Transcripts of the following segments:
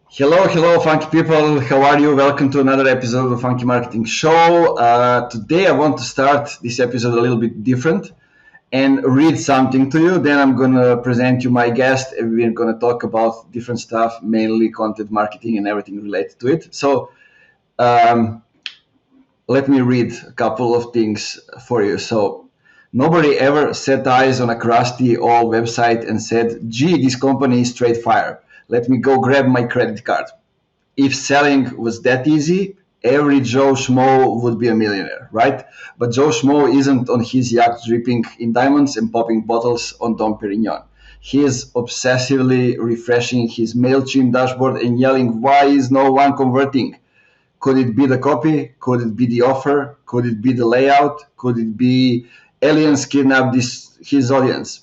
Hello, funky people. How are you? Welcome to another episode of the Funky Marketing Show. Today, I want to start this episode a little bit different and read something to you. Then I'm gonna present you my guest, and we're gonna talk about different stuff, mainly content marketing and everything related to it. So, um, let me read a couple of things for you. So, nobody ever set eyes on a crusty old website and said, "Gee, this company is straight fire. Let me go grab my credit card." If selling was that easy, every Joe Schmo would be a millionaire, right? But Joe Schmo isn't on his yacht dripping in diamonds and popping bottles on Dom Perignon. He is obsessively refreshing his MailChimp dashboard and yelling, "Why is no one converting?" Could it be the copy? Could it be the offer? Could it be the layout? Could it be aliens kidnap his audience?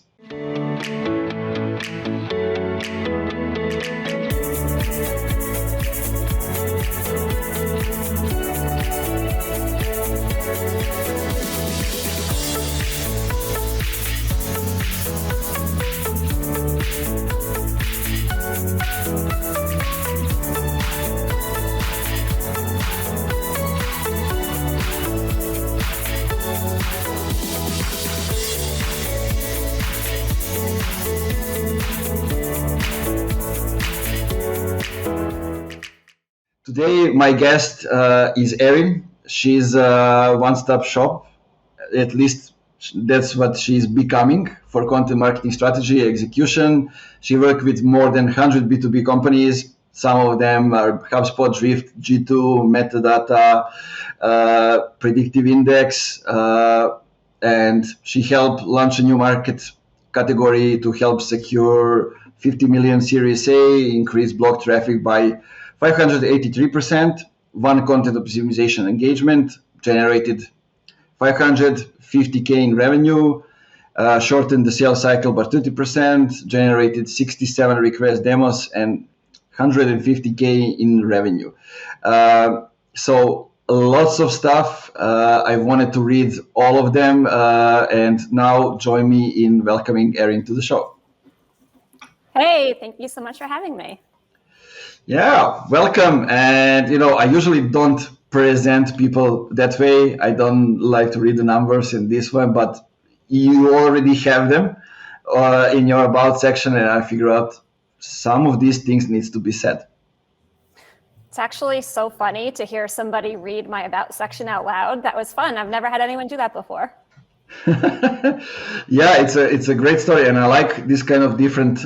Today, my guest is Erin. She's a one-stop shop. At least that's what she's becoming for content marketing strategy execution. She worked with more than 100 B2B companies. Some of them are HubSpot, Drift, G2, Metadata, Predictive Index, and she helped launch a new market category to help secure 50 million Series A, increase blog traffic by 583%. One content optimization engagement generated 550K in revenue, shortened the sales cycle by 30%, generated 67 request demos, and 150K in revenue. So lots of stuff. I wanted to read all of them, and now join me in welcoming Erin to the show. Hey, thank you so much for having me. Yeah, welcome. And I usually don't present people that way. I don't like to read the numbers in this one, but you already have them in your about section, and I figure out some of these things needs to be said. It's actually so funny to hear somebody read my about section out loud. That was fun. I've never had anyone do that before. Yeah, it's a great story, and I like this kind of different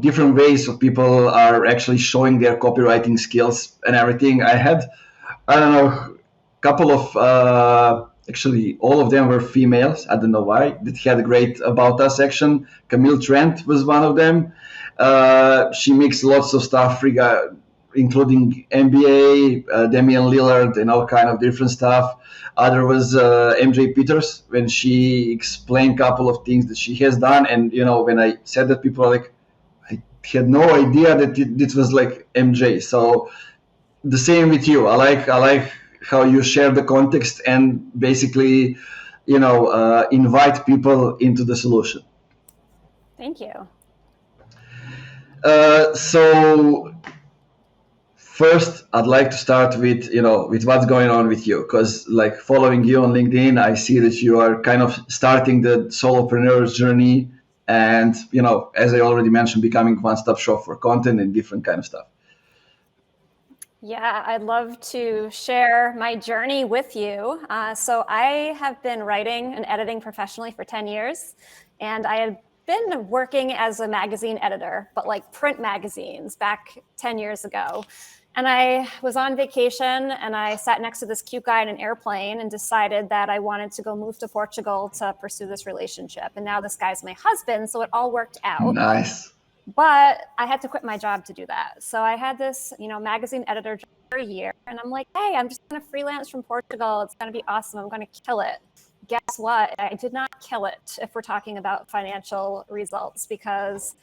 different ways of people are actually showing their copywriting skills and everything. I don't know, a couple of actually all of them were females. I don't know why. That had a great about us section. Camille Trent was one of them. She mixed lots of stuff, including NBA, Damian Lillard, and all kind of different stuff. Other was MJ Peters, when she explained a couple of things that she has done. And when I said that, people are like, I had no idea that it was like MJ. So the same with you. I like how you share the context and basically, invite people into the solution. Thank you. So first, I'd like to start with what's going on with you, because like following you on LinkedIn, I see that you are kind of starting the solopreneur's journey, and as I already mentioned, becoming one-stop shop for content and different kind of stuff. Yeah, I'd love to share my journey with you. So I have been writing and editing professionally for 10 years, and I had been working as a magazine editor, but like print magazines back 10 years ago. And I was on vacation and I sat next to this cute guy in an airplane and decided that I wanted to go move to Portugal to pursue this relationship. And now this guy's my husband, so it all worked out. Nice. But I had to quit my job to do that. So I had this, magazine editor job for a year, and I'm like, hey, I'm just going to freelance from Portugal. It's going to be awesome. I'm going to kill it. Guess what? I did not kill it if we're talking about financial results, because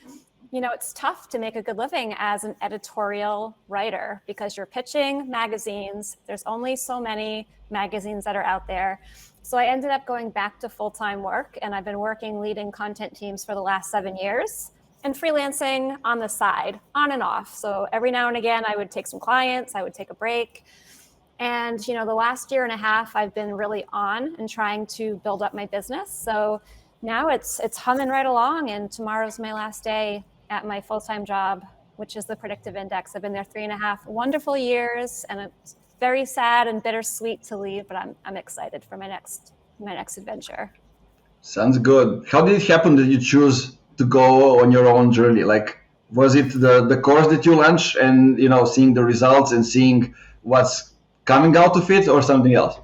it's tough to make a good living as an editorial writer because you're pitching magazines. There's only so many magazines that are out there. So I ended up going back to full-time work, and I've been working leading content teams for the last 7 years. and freelancing on the side, on and off. So every now and again, I would take some clients, I would take a break. And, the last year and a half, I've been really on and trying to build up my business. So now it's humming right along, and tomorrow's my last day at my full-time job, which is the Predictive Index. I've been there 3.5 wonderful years, and it's very sad and bittersweet to leave, but I'm excited for my next adventure. Sounds good. How did it happen that you choose to go on your own journey? Like, was it the course that you launched and, seeing the results and seeing what's coming out of it, or something else?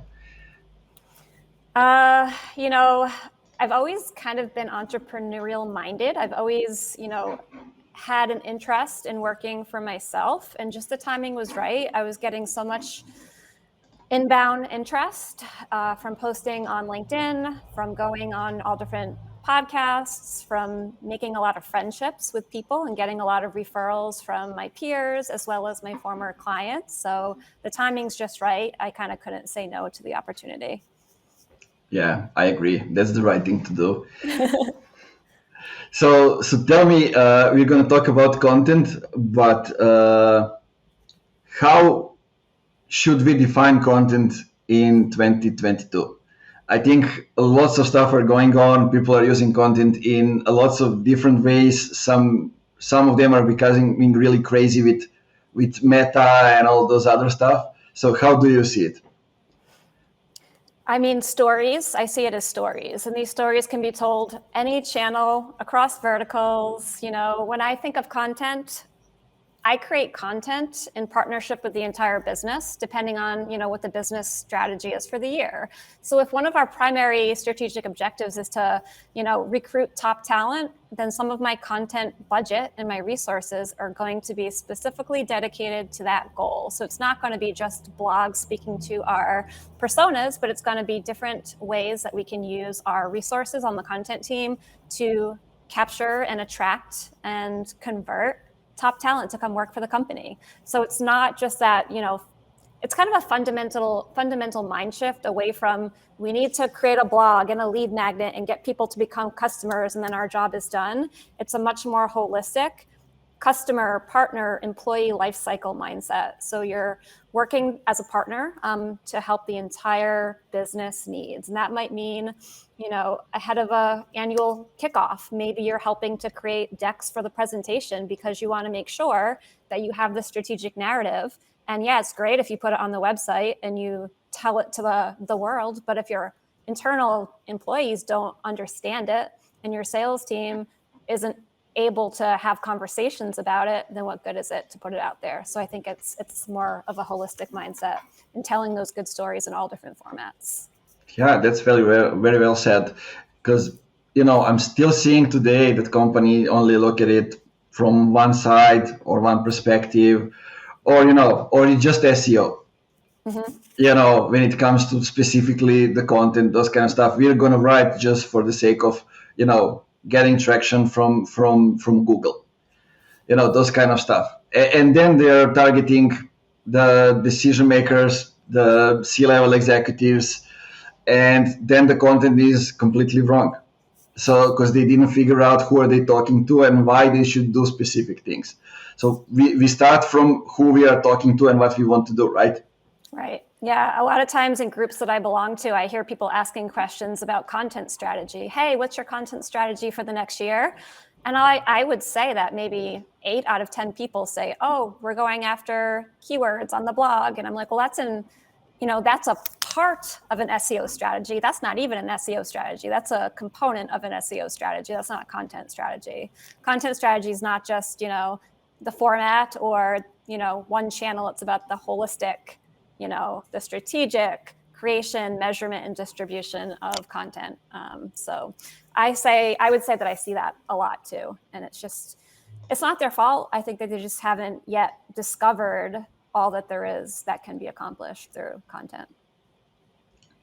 I've always kind of been entrepreneurial minded. I've always, had an interest in working for myself, and just the timing was right. I was getting so much inbound interest from posting on LinkedIn, from going on all different podcasts, from making a lot of friendships with people and getting a lot of referrals from my peers as well as my former clients. So the timing's just right. I kind of couldn't say no to the opportunity. Yeah, I agree. That's the right thing to do. So tell me, we're going to talk about content, but how should we define content in 2022? I think lots of stuff are going on. People are using content in lots of different ways. Some of them are becoming really crazy with Meta and all those other stuff. So how do you see it? I mean, stories, I see it as stories, and these stories can be told any channel across verticals. When I think of content, I create content in partnership with the entire business, depending on, what the business strategy is for the year. So if one of our primary strategic objectives is to, recruit top talent, then some of my content budget and my resources are going to be specifically dedicated to that goal. So it's not going to be just blogs speaking to our personas, but it's going to be different ways that we can use our resources on the content team to capture and attract and convert top talent to come work for the company. So it's not just that, it's kind of a fundamental mind shift away from we need to create a blog and a lead magnet and get people to become customers and then our job is done. It's a much more holistic customer, partner, employee lifecycle mindset. So you're working as a partner to help the entire business needs. And that might mean, ahead of an annual kickoff, maybe you're helping to create decks for the presentation because you want to make sure that you have the strategic narrative. And yeah, it's great if you put it on the website and you tell it to the world. But if your internal employees don't understand it and your sales team isn't able to have conversations about it, then what good is it to put it out there? So I think it's more of a holistic mindset in telling those good stories in all different formats. Yeah, that's very well said. Because I'm still seeing today that company only look at it from one side or one perspective, or or it's just SEO. Mm-hmm. When it comes to specifically the content, those kind of stuff, we're gonna write just for the sake of getting traction from Google, those kind of stuff. And then they're targeting the decision makers, the C-level executives, and then the content is completely wrong. So because they didn't figure out who are they talking to and why they should do specific things. So we start from who we are talking to and what we want to do, right? Right. Yeah. A lot of times in groups that I belong to, I hear people asking questions about content strategy. Hey, what's your content strategy for the next year? And I would say that maybe 8 out of 10 people say, oh, we're going after keywords on the blog. And I'm like, well, that's a part of an SEO strategy. That's not even an SEO strategy. That's a component of an SEO strategy. That's not a content strategy. Content strategy is not just, the format or, one channel. It's about the holistic, the strategic creation, measurement, and distribution of content. So I would say that I see that a lot too. And it's not their fault. I think that they just haven't yet discovered all that there is that can be accomplished through content.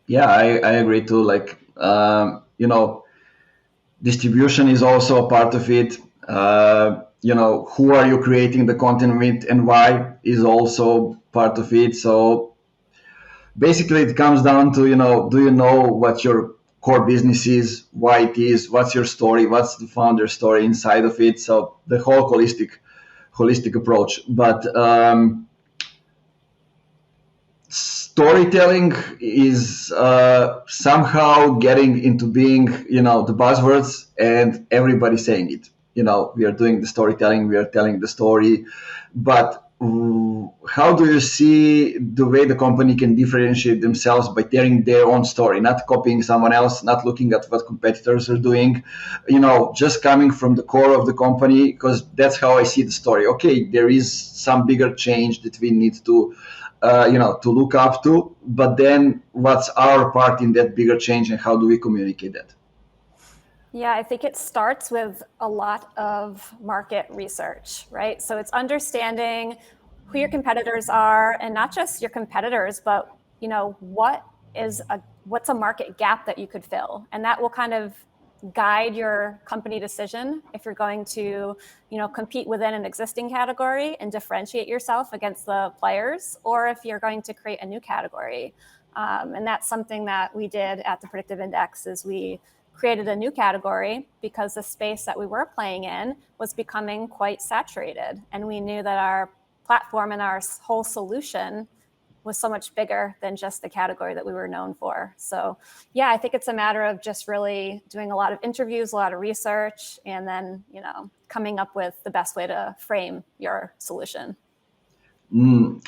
Yeah, I agree too. Like, distribution is also a part of it. Who are you creating the content with and why is also part of it. So basically it comes down to, do you know what your core business is, why it is, what's your story, what's the founder story inside of it. So the whole holistic approach. But storytelling is somehow getting into being, the buzzwords, and everybody saying it. We are doing the storytelling, we are telling the story, but how do you see the way the company can differentiate themselves by telling their own story, not copying someone else, not looking at what competitors are doing, just coming from the core of the company? Because that's how I see the story. Okay, there is some bigger change that we need to to look up to, but then what's our part in that bigger change, and how do we communicate that? Yeah, I think it starts with a lot of market research, right? So it's understanding who your competitors are, and not just your competitors, but what's a market gap that you could fill, and that will kind of guide your company decision if you're going to compete within an existing category and differentiate yourself against the players, or if you're going to create a new category. And that's something that we did at the Predictive Index, is we created a new category because the space that we were playing in was becoming quite saturated, and we knew that our platform and our whole solution was so much bigger than just the category that we were known for. So yeah, I think it's a matter of just really doing a lot of interviews, a lot of research, and then coming up with the best way to frame your solution.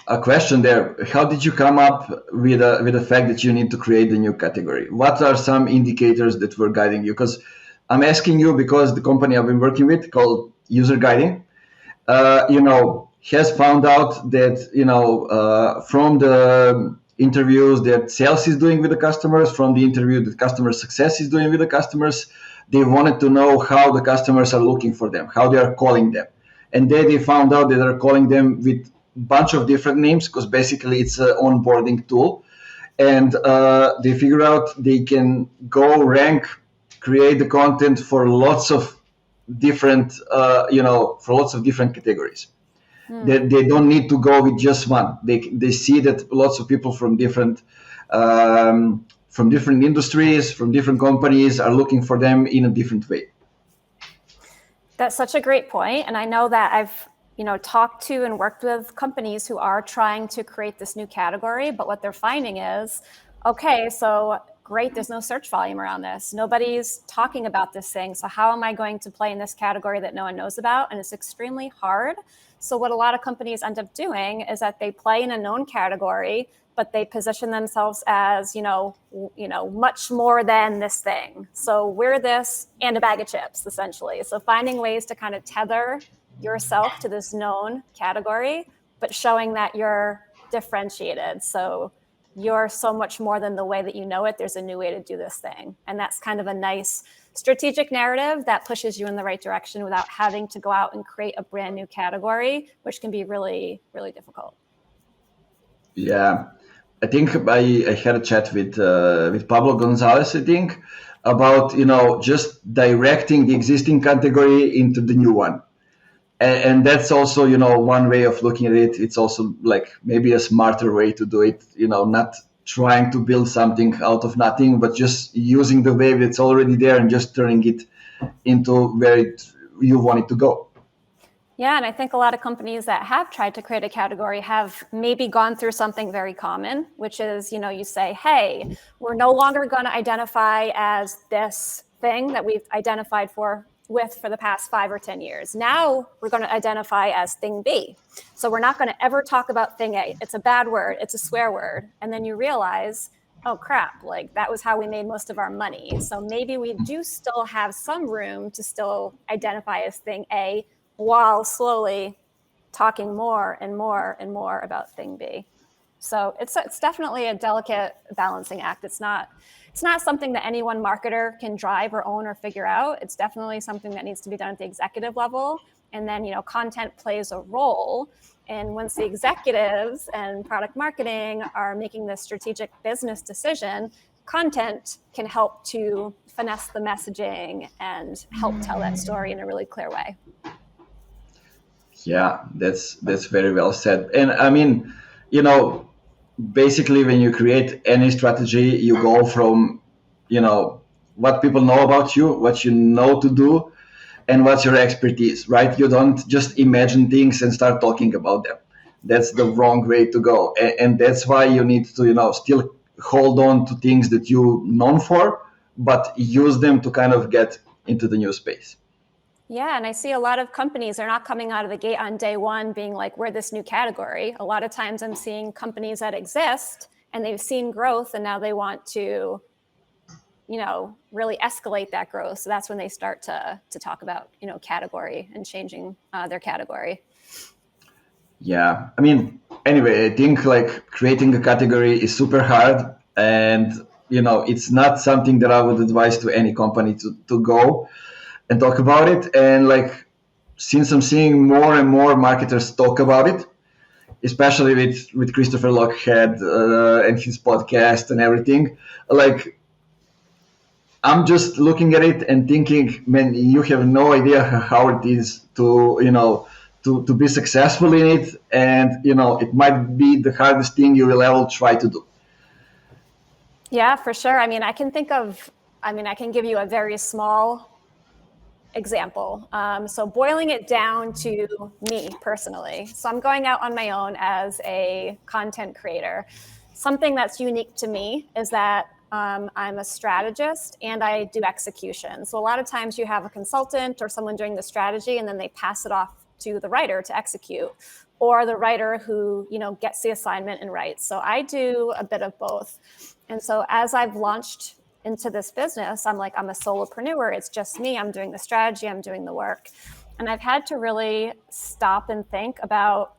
A question there. How did you come up with the fact that you need to create a new category? What are some indicators that were guiding you? Because I'm asking you because the company I've been working with, called User Guiding, has found out that from the interviews that sales is doing with the customers, from the interview that customer success is doing with the customers, they wanted to know how the customers are looking for them, how they are calling them. And then they found out that they're calling them with bunch of different names, because basically it's an onboarding tool, and they figure out they can go rank, create the content for lots of different categories. They don't need to go with just one. They see that lots of people from different industries, from different companies, are looking for them in a different way. That's such a great point, and I know that I've talked to and worked with companies who are trying to create this new category, but what they're finding is, okay, so great, there's no search volume around this. Nobody's talking about this thing. So how am I going to play in this category that no one knows about? And it's extremely hard. So what a lot of companies end up doing is that they play in a known category, but they position themselves as, much more than this thing. So we're this and a bag of chips, essentially. So finding ways to kind of tether yourself to this known category, but showing that you're differentiated. So you're so much more than the way that you know it. There's a new way to do this thing. And that's kind of a nice strategic narrative that pushes you in the right direction without having to go out and create a brand new category, which can be really, really difficult. Yeah. I think I had a chat with Pablo Gonzalez, I think, about, just directing the existing category into the new one. And that's also, one way of looking at it. It's also like maybe a smarter way to do it, not trying to build something out of nothing, but just using the wave that's already there and just turning it into where you want it to go. Yeah, and I think a lot of companies that have tried to create a category have maybe gone through something very common, which is, you say, hey, we're no longer going to identify as this thing that we've identified for the past 5 or 10 years. Now we're going to identify as thing B. So we're not going to ever talk about thing A. It's a bad word. It's a swear word. And then you realize, oh crap, like that was how we made most of our money. So maybe we do still have some room to still identify as thing A while slowly talking more and more and more about thing B. So it's definitely a delicate balancing act. It's not something that any one marketer can drive or own or figure out. It's definitely something that needs to be done at the executive level. And then, content plays a role. And once the executives and product marketing are making this strategic business decision, content can help to finesse the messaging and help tell that story in a really clear way. Yeah, that's very well said. And I mean, basically when you create any strategy, you go from, what people know about you, what you know to do, and what's your expertise, right? You don't just imagine things and start talking about them. That's the wrong way to go. And that's why you need to, still hold on to things that you're known for, but use them to kind of get into the new space. Yeah, and I see a lot of companies, they're not coming out of the gate on day one being like, we're this new category. A lot of times I'm seeing companies that exist and they've seen growth and now they want to, really escalate that growth. So that's when they start to talk about, category and changing their category. Yeah, I mean, anyway, I think like creating a category is super hard, and it's not something that I would advise to any company to go and talk about it. And like, since I'm seeing more and more marketers talk about it, especially with Christopher Lochhead and his podcast and everything, like, I'm just looking at it and thinking, man, you have no idea how it is to be successful in it, and it might be the hardest thing you will ever try to do. Yeah, for sure. I mean, I can give you a very small example. So boiling it down to me personally. So I'm going out on my own as a content creator. Something that's unique to me is that I'm a strategist and I do execution. So a lot of times you have a consultant or someone doing the strategy and then they pass it off to the writer to execute, or the writer who, gets the assignment and writes. So I do a bit of both. And so as I've launched into this business, I'm a solopreneur. It's just me. I'm doing the strategy. I'm doing the work. And I've had to really stop and think about,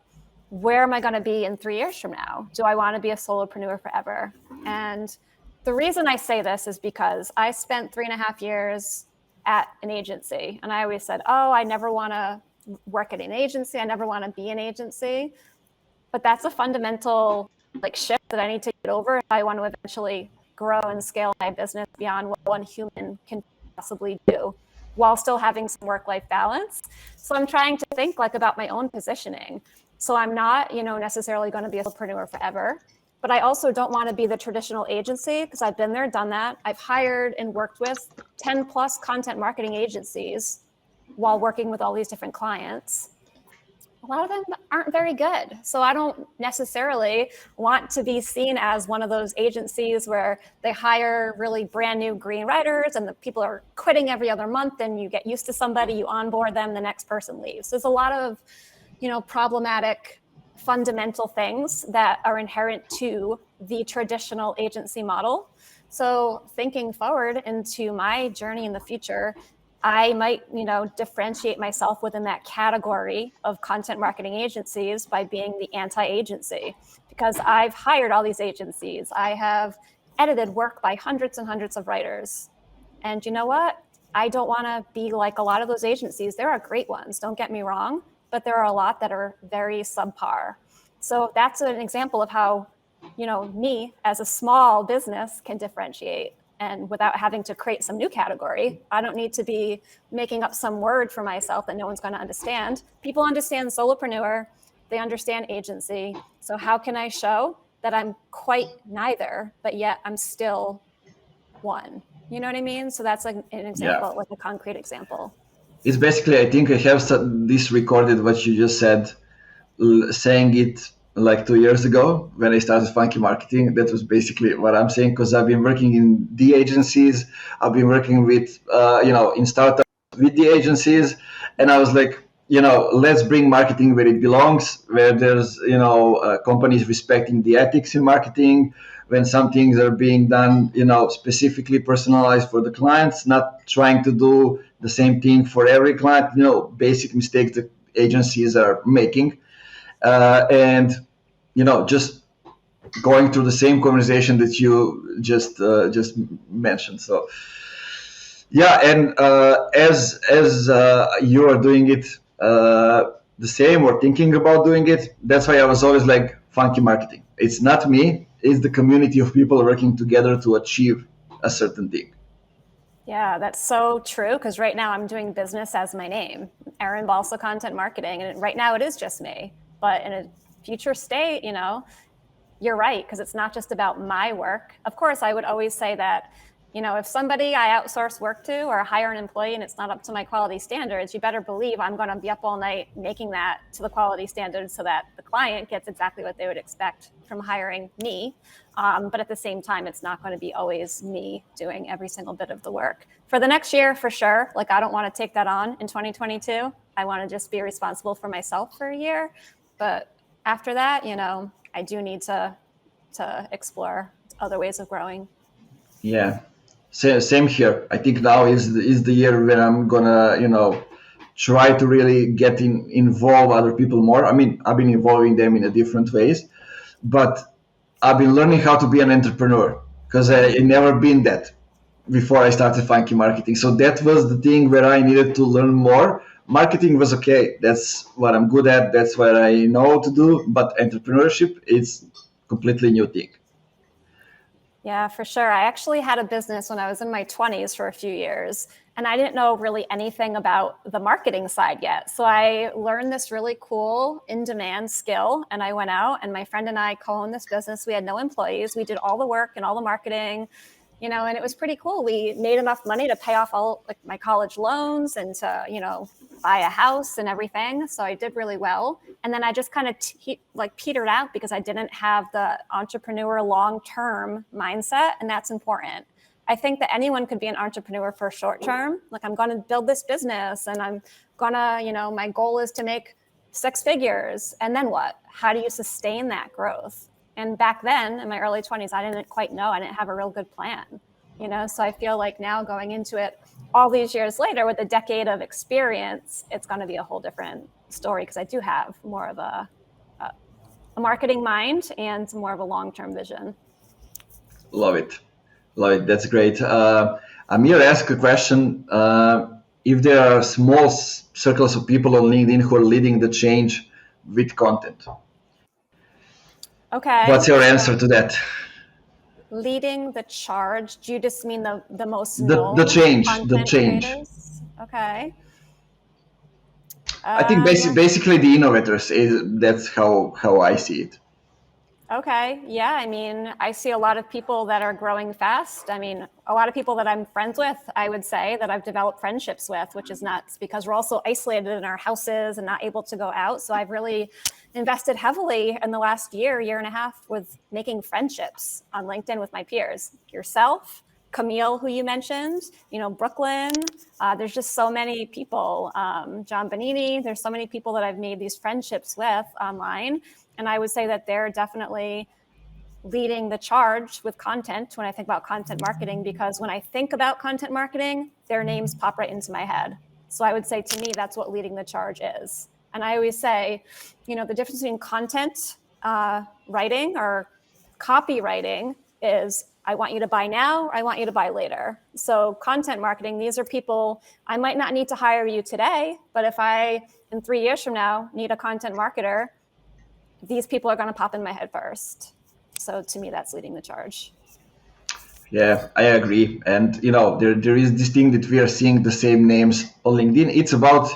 where am I going to be in 3 years from now? Do I want to be a solopreneur forever? And the reason I say this is because I spent 3.5 years at an agency. And I always said, I never want to work at an agency. I never want to be an agency. But that's a fundamental shift that I need to get over if I want to eventually grow and scale my business beyond what one human can possibly do while still having some work-life balance. So I'm trying to think about my own positioning. So I'm not, necessarily going to be a solopreneur forever, but I also don't want to be the traditional agency because I've been there, done that. I've hired and worked with 10 plus content marketing agencies while working with all these different clients. A lot of them aren't very good. So I don't necessarily want to be seen as one of those agencies where they hire really brand new green writers and the people are quitting every other month and you get used to somebody, you onboard them, the next person leaves. There's a lot of, problematic fundamental things that are inherent to the traditional agency model. So thinking forward into my journey in the future, I might, differentiate myself within that category of content marketing agencies by being the anti-agency, because I've hired all these agencies. I have edited work by hundreds and hundreds of writers. And you know what? I don't want to be like a lot of those agencies. There are great ones, don't get me wrong, but there are a lot that are very subpar. So that's an example of how, me as a small business can differentiate. And without having to create some new category, I don't need to be making up some word for myself that no one's going to understand. People understand solopreneur, they understand agency. So how can I show that I'm quite neither, but yet I'm still one? You know what I mean? So that's an example, a concrete example. It's basically, I think I have this recorded, what you just said, saying it 2 years ago when I started Funky Marketing. That was basically what I'm saying, because I've been working in the agencies, I've been working with, in startups with the agencies, and I was like, let's bring marketing where it belongs, where there's, companies respecting the ethics in marketing, when some things are being done, specifically personalized for the clients, not trying to do the same thing for every client, basic mistakes that agencies are making. And just going through the same conversation that you just mentioned. So yeah, and as you are doing it the same or thinking about doing it, that's why I was always like, Funky Marketing. It's not me, it's the community of people working together to achieve a certain thing. Yeah, that's so true, because right now I'm doing business as my name, Erin Balsa Content Marketing, and right now it is just me. But in a future state, you're right, because it's not just about my work. Of course, I would always say that If somebody I outsource work to or hire an employee and it's not up to my quality standards, you better believe I'm going to be up all night making that to the quality standards so that the client gets exactly what they would expect from hiring me. But at the same time, it's not going to be always me doing every single bit of the work. For the next year, for sure, I don't want to take that on in 2022. I want to just be responsible for myself for a year. But after that, I do need to explore other ways of growing. Yeah, same here. I think now is the year when I'm gonna try to really involve other people more. I mean, I've been involving them in a different ways, but I've been learning how to be an entrepreneur because I never been that before I started Funky Marketing. So that was the thing where I needed to learn more. Marketing was okay. That's what I'm good at. That's what I know to do. But entrepreneurship is completely new thing. Yeah, for sure. I actually had a business when I was in my 20s for a few years, and I didn't know really anything about the marketing side yet. So I learned this really cool in-demand skill, and I went out, and my friend and I co-owned this business. We had no employees. We did all the work and all the marketing, and it was pretty cool. We made enough money to pay off all my college loans and to, buy a house and everything. So I did really well. And then I just kind of petered out because I didn't have the entrepreneur long-term mindset. And that's important. I think that anyone could be an entrepreneur for short term. I'm going to build this business and I'm going to, my goal is to make 6 figures. And then what? How do you sustain that growth? And back then in my early 20s, I didn't quite know. I didn't have a real good plan, so I feel like now going into it all these years later with a decade of experience, it's going to be a whole different story because I do have more of a marketing mind and more of a long-term vision. Love it. That's great. Amir asked a question. If there are small circles of people on LinkedIn who are leading the change with content. Okay. What's your answer to that? Leading the charge? Do you just mean the most known the change? Creators? Okay. I think basically the innovators that's how I see it. Okay. Yeah. I mean, I see a lot of people that are growing fast. I mean, a lot of people that I'm friends with, I would say that I've developed friendships with, which is nuts because we're also isolated in our houses and not able to go out. So I've really invested heavily in the last year and a half with making friendships on LinkedIn with my peers. Yourself, Camille, who you mentioned, Brooklyn. There's just so many people. John Bonini. There's so many people that I've made these friendships with online. And I would say that they're definitely leading the charge with content when I think about content marketing, because when I think about content marketing, their names pop right into my head. So I would say to me, that's what leading the charge is. And I always say, the difference between content writing or copywriting is I want you to buy now, or I want you to buy later. So content marketing, these are people, I might not need to hire you today, but if I, in 3 years from now, need a content marketer, these people are going to pop in my head first. So to me, that's leading the charge. Yeah, I agree. And, there is this thing that we are seeing the same names on LinkedIn. It's about,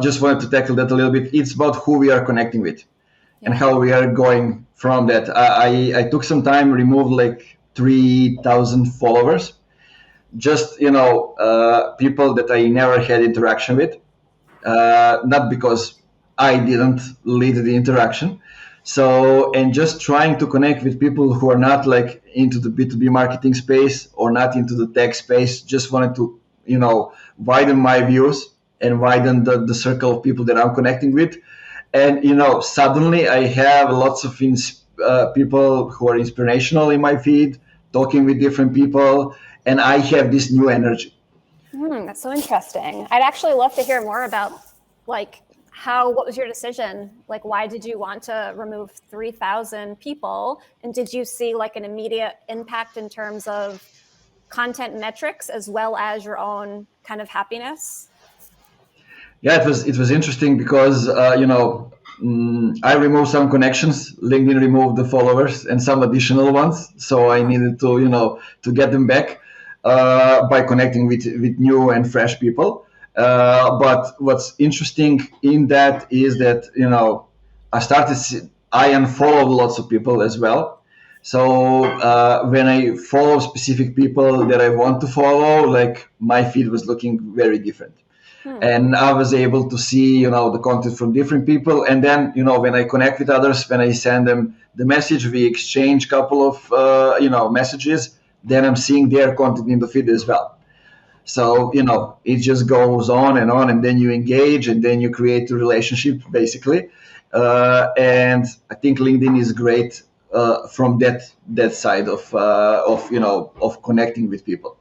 just wanted to tackle that a little bit. It's about who we are connecting with and how we are going from that. I took some time, removed 3,000 followers, just, people that I never had interaction with, not because I didn't lead the interaction. So, and just trying to connect with people who are not into the B2B marketing space or not into the tech space, just wanted to, widen my views and widen the circle of people that I'm connecting with. And, suddenly I have lots of people who are inspirational in my feed, talking with different people, and I have this new energy. That's so interesting. I'd actually love to hear more about what was your decision? Why did you want to remove 3,000 people? And did you see an immediate impact in terms of content metrics as well as your own kind of happiness? Yeah, it was interesting because, I removed some connections. LinkedIn removed the followers and some additional ones. So I needed to get them back by connecting with new and fresh people. But what's interesting in that is that, I unfollowed lots of people as well. So when I follow specific people that I want to follow, like my feed was looking very different. And I was able to see, the content from different people. And then, when I connect with others, when I send them the message, we exchange couple of, messages, then I'm seeing their content in the feed as well. So, it just goes on, and then you engage, and then you create a relationship, basically. And I think LinkedIn is great from that side of connecting with people.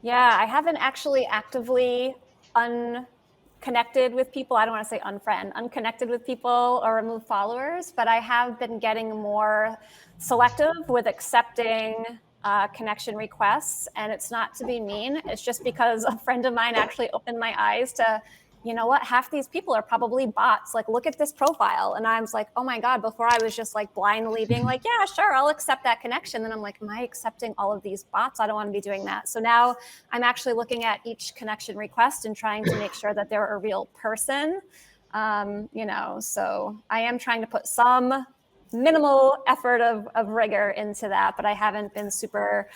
Yeah, I haven't actually actively unconnected with people. I don't want to say unconnected with people or remove followers, but I have been getting more selective with accepting connection requests. And it's not to be mean. It's just because a friend of mine actually opened my eyes to, you know what, half these people are probably bots. Like, look at this profile. And I was like, oh my God, before I was just like blindly being like, yeah, sure, I'll accept that connection. Then I'm like, am I accepting all of these bots? I don't want to be doing that. So now I'm actually looking at each connection request and trying to make sure that they're a real person. So I am trying to put some minimal effort of rigor into that, but I haven't been super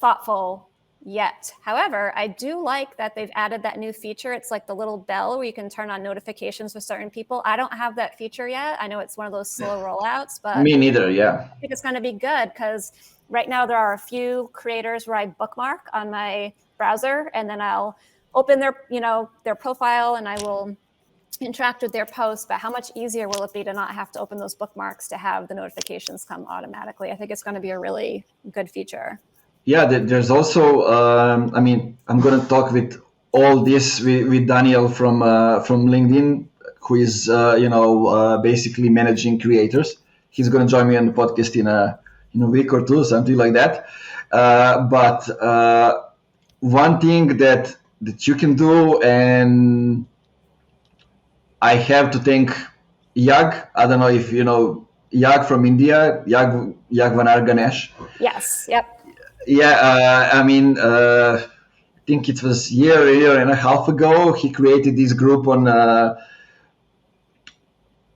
thoughtful yet. However, I do like that they've added that new feature. It's like the little bell where you can turn on notifications for certain people. I don't have that feature yet. I know it's one of those slow rollouts, but me neither. Yeah, I think it's going to be good because right now there are a few creators where I bookmark on my browser, and then I'll open their profile and I will interact with their posts. But how much easier will it be to not have to open those bookmarks to have the notifications come automatically? I think it's going to be a really good feature. Yeah, there's also, I'm going to talk with all this with Daniel from LinkedIn, who is, basically managing creators. He's going to join me on the podcast in a week or two, something like that. But one thing that you can do, and I have to thank Yag. I don't know if you know Yag from India, Yagvanar Ganesh. Yes. Yep. Yeah, I think it was year and a half ago. He created this group on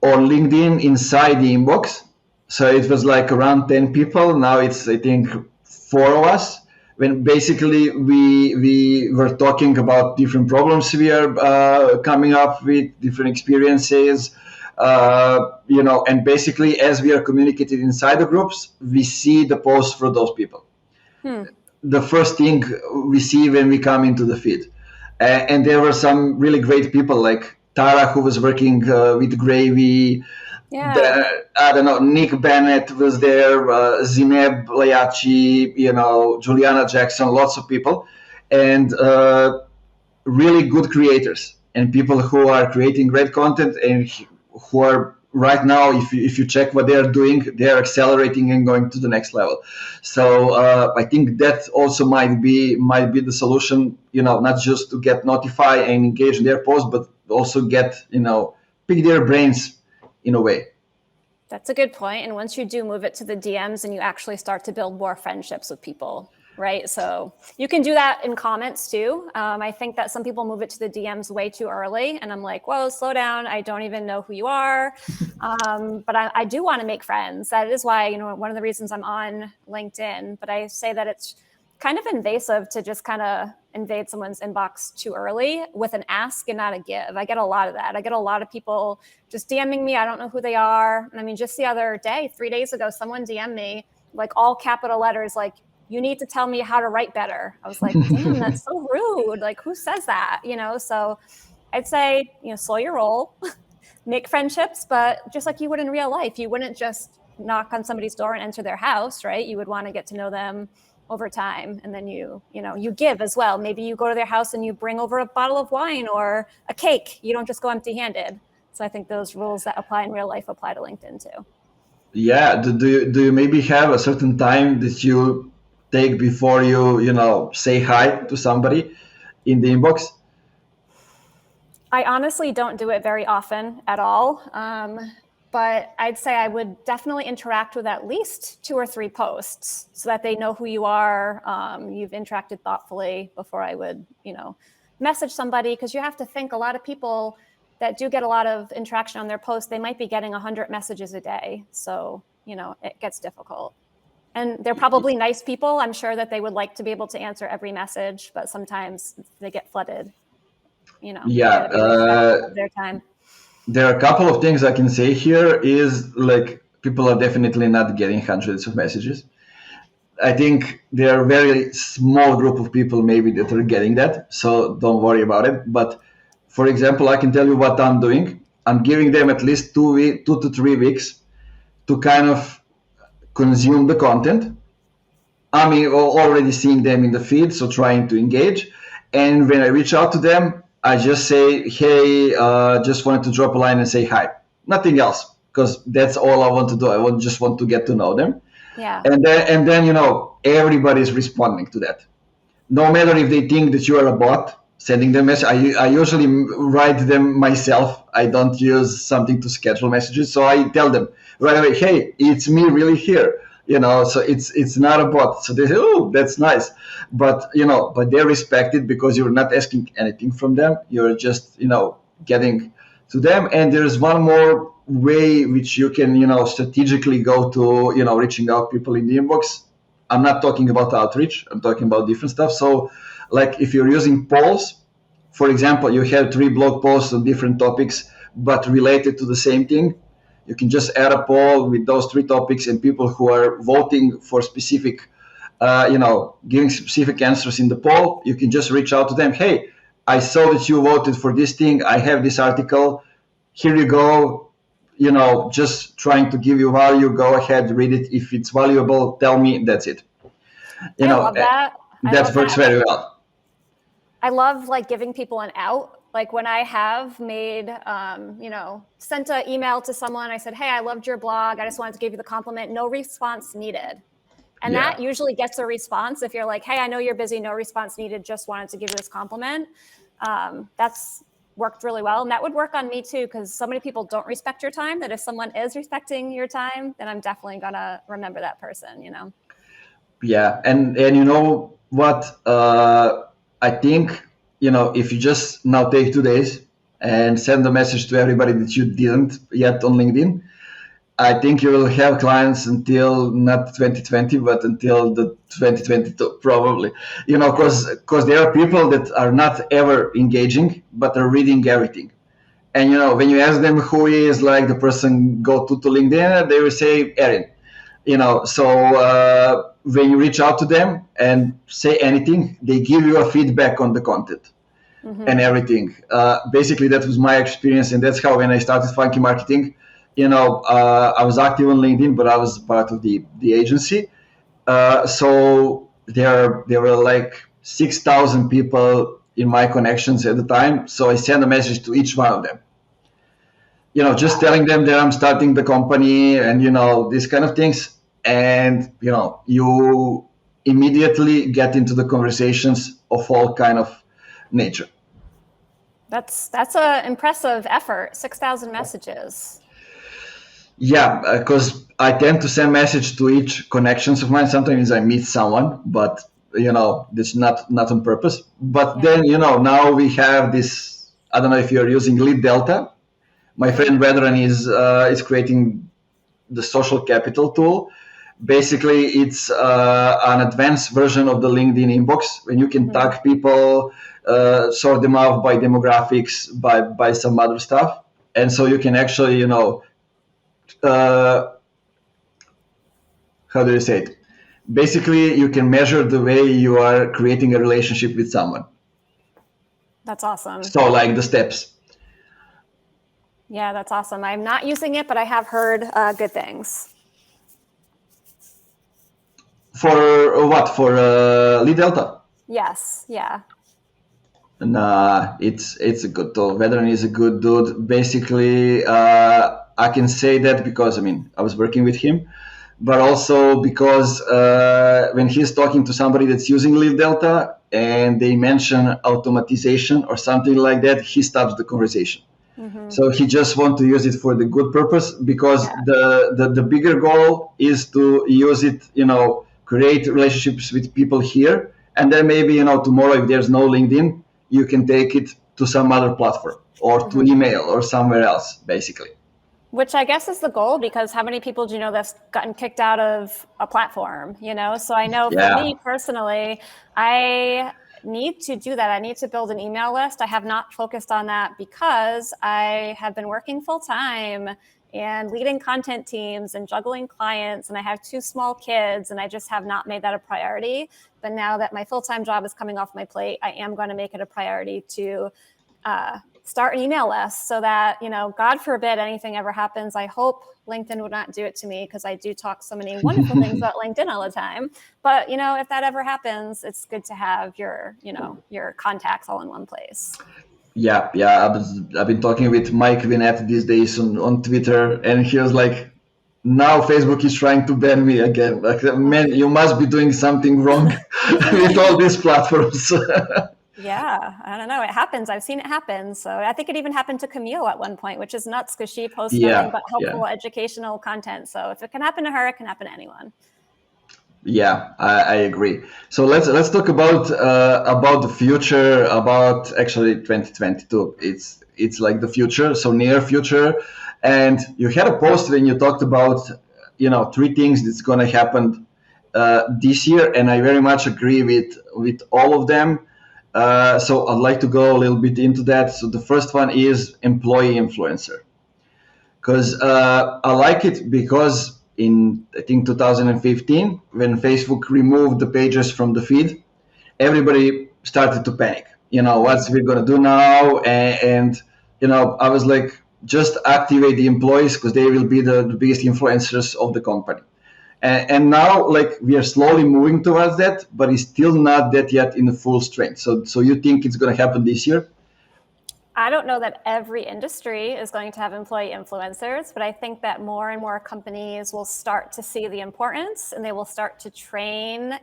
LinkedIn inside the inbox. So it was like around 10 people. Now it's, I think, 4 of us. When basically we were talking about different problems we are coming up with, different experiences, and basically as we are communicating inside the groups, we see the posts for those people. The first thing we see when we come into the feed. And there were some really great people like Tara, who was working with Gravy. Yeah. I don't know, Nick Bennett was there, Zineb Layachi, Juliana Jackson, lots of people. And really good creators and people who are creating great content and who are right now, if you check what they're doing, they're accelerating and going to the next level. So I think that also might be the solution, not just to get notified and engage in their posts, but also get, pick their brains in a way. That's a good point. And once you do move it to the DMs, and you actually start to build more friendships with people, right? So you can do that in comments too. I think that some people move it to the DMs way too early. And I'm like, whoa, slow down. I don't even know who you are. But I do want to make friends. That is why, one of the reasons I'm on LinkedIn. But I say that it's kind of invasive to just kind of invade someone's inbox too early with an ask and not a give. I get a lot of that. I get a lot of people just DMing me. I don't know who they are. And I mean, just the other day, 3 days ago, someone DM'd me, like all capital letters, like, you need to tell me how to write better. I was like, damn, that's so rude. Like, who says that? So I'd say, slow your roll, make friendships, but just like you would in real life, you wouldn't just knock on somebody's door and enter their house, right? You would want to get to know them over time. And then you give as well. Maybe you go to their house and you bring over a bottle of wine or a cake. You don't just go empty handed. So I think those rules that apply in real life apply to LinkedIn too. Yeah. Do you maybe have a certain time that you take before you say hi to somebody in the inbox? I honestly don't do it very often at all. But I'd say I would definitely interact with at least 2 or 3 posts so that they know who you are. You've interacted thoughtfully before I would, message somebody, because you have to think a lot of people that do get a lot of interaction on their posts, they might be getting 100 messages a day. So, it gets difficult. And they're probably nice people. I'm sure that they would like to be able to answer every message, but sometimes they get flooded. Yeah, of their time. There are a couple of things I can say here is like people are definitely not getting hundreds of messages. I think there are a very small group of people maybe that are getting that, so don't worry about it. But for example, I can tell you what I'm doing. I'm giving them at least 2 to 3 weeks to kind of consume the content. I'm already seeing them in the feed, so trying to engage. And when I reach out to them, I just say, hey, just wanted to drop a line and say hi. Nothing else, because that's all I want to do. I just want to get to know them. Yeah. And then everybody's responding to that. No matter if they think that you are a bot, sending them message. I usually write them myself. I don't use something to schedule messages. So I tell them right away, hey, it's me really here. So it's not a bot. So they say, oh, that's nice. But they respect it because you're not asking anything from them. You're just, getting to them. And there's one more way which you can, strategically go to, reaching out people in the inbox. I'm not talking about outreach. I'm talking about different stuff. So like if you're using polls, for example, you have 3 blog posts on different topics, but related to the same thing. You can just add a poll with those 3 topics, and people who are voting for specific, giving specific answers in the poll, you can just reach out to them. Hey, I saw that you voted for this thing. I have this article. Here you go. Just trying to give you value. Go ahead, read it. If it's valuable, tell me. That's it. I love that. That works very well. I love giving people an out. Like when I have made, sent an email to someone, I said, hey, I loved your blog. I just wanted to give you the compliment. No response needed. And that usually gets a response. If you're like, hey, I know you're busy. No response needed. Just wanted to give you this compliment. That's worked really well. And that would work on me too, because so many people don't respect your time that if someone is respecting your time, then I'm definitely going to remember that person, Yeah. And you know what? I think, if you just now take 2 days and send a message to everybody that you didn't yet on LinkedIn, I think you will have clients until not 2020, but until the 2022 probably. Because there are people that are not ever engaging, but are reading everything. And when you ask them who is like the person go to LinkedIn, they will say Erin. So when you reach out to them and say anything, they give you a feedback on the content and everything. Basically, that was my experience, and that's how when I started Funky Marketing, I was active on LinkedIn, but I was part of the agency. So there were like 6,000 people in my connections at the time. So I sent a message to each one of them. Just telling them that I'm starting the company and, these kind of things. And, you immediately get into the conversations of all kind of nature. That's an impressive effort. 6,000 messages. Yeah, because I tend to send message to each connections of mine. Sometimes I meet someone, but, that's not on purpose. But then, now we have this, I don't know if you're using Lead Delta. My friend Vedran is creating the social capital tool. Basically, it's an advanced version of the LinkedIn inbox when you can tag people, sort them out by demographics, by some other stuff. And so you can actually, how do you say it? Basically, you can measure the way you are creating a relationship with someone. That's awesome. So like the steps. Yeah, that's awesome. I'm not using it, but I have heard good things. For what? For Lead Delta? Yes. Yeah. Nah, it's a good tool. Vedran is a good dude. Basically, I can say that because I was working with him, but also because when he's talking to somebody that's using Lead Delta and they mention automatization or something like that, he stops the conversation. So he just wants to use it for the good purpose because the bigger goal is to use it, create relationships with people here. And then maybe, tomorrow if there's no LinkedIn, you can take it to some other platform or to email or somewhere else, basically. Which I guess is the goal, because how many people do you know that's gotten kicked out of a platform, So I know for Yeah. me personally, I need to do that. I need to build an email list. I have not focused on that because I have been working full time and leading content teams and juggling clients, and I have 2 small kids, and I just have not made that a priority. But now that my full-time job is coming off my plate, I am going to make it a priority to start an email list so that, God forbid anything ever happens. I hope LinkedIn would not do it to me, because I do talk so many wonderful things about LinkedIn all the time. But, if that ever happens, it's good to have your contacts all in one place. Yeah. I've been talking with Mike Vinette these days on Twitter, and he was like, now Facebook is trying to ban me again. Like, man, you must be doing something wrong with all these platforms. Yeah, I don't know. It happens. I've seen it happen. So I think it even happened to Camille at one point, which is nuts because she posts nothing but helpful educational content. So if it can happen to her, it can happen to anyone. Yeah, I agree. So let's talk about the future, about actually 2022. It's like the future, so near future. And you had a post and you talked about 3 things that's gonna happen this year, and I very much agree with all of them. So I'd like to go a little bit into that. So the first one is employee influencer, because I like it because in I think 2015, when Facebook removed the pages from the feed, everybody started to panic. What's we're gonna do now? And I was like, just activate the employees because they will be the biggest influencers of the company. And now, like, we are slowly moving towards that, but it's still not that yet in the full strength. So you think it's gonna happen this year? I don't know that every industry is going to have employee influencers, but I think that more and more companies will start to see the importance, and they will start to